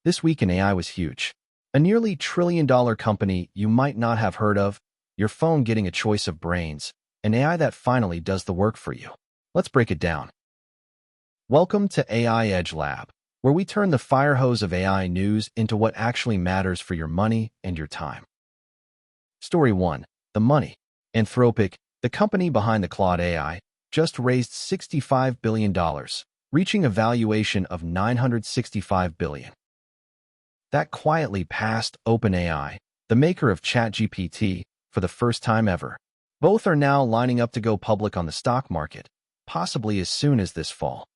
This week in AI was huge. A nearly trillion-dollar company you might not have heard of, your phone getting a choice of brains, an AI that finally does the work for you. Let's break it down. Welcome to AI Edge Lab, where we turn the fire hose of AI news into what actually matters for your money and your time. Story 1. The money. Anthropic, the company behind the Claude AI, just raised $65 billion, reaching a valuation of $965 billion. That quietly passed OpenAI, the maker of ChatGPT, for the first time ever. Both are now lining up to go public on the stock market, possibly as soon as this fall.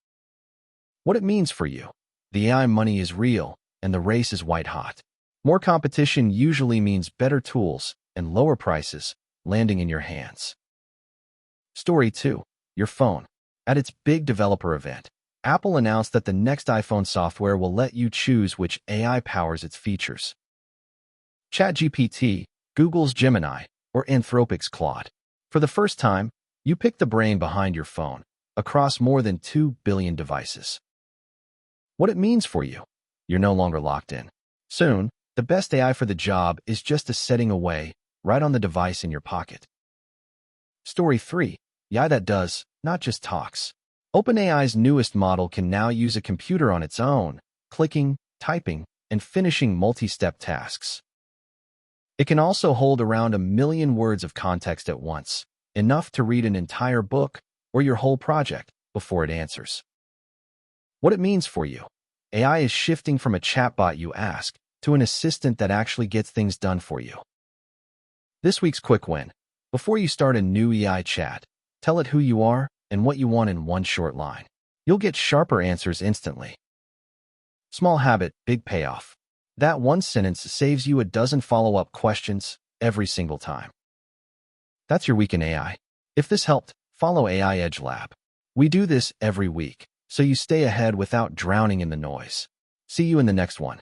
What it means for you. The AI money is real, and the race is white-hot. More competition usually means better tools and lower prices landing in your hands. Story 2. Your phone. At its big developer event, Apple announced that the next iPhone software will let you choose which AI powers its features. ChatGPT, Google's Gemini, or Anthropic's Claude. For the first time, you pick the brain behind your phone, across more than 2 billion devices. What it means for you. You're no longer locked in. Soon, the best AI for the job is just a setting away, right on the device in your pocket. Story 3. AI that does, not just talks. OpenAI's newest model can now use a computer on its own, clicking, typing, and finishing multi-step tasks. It can also hold around 1 million words of context at once, enough to read an entire book or your whole project before it answers. What it means for you. AI is shifting from a chatbot you ask to an assistant that actually gets things done for you. This week's quick win. Before you start a new AI chat, tell it who you are and what you want in one short line. You'll get sharper answers instantly. Small habit, big payoff. That one sentence saves you a dozen follow-up questions every single time. That's your week in AI. If this helped, follow AI Edge Lab. We do this every week, so you stay ahead without drowning in the noise. See you in the next one.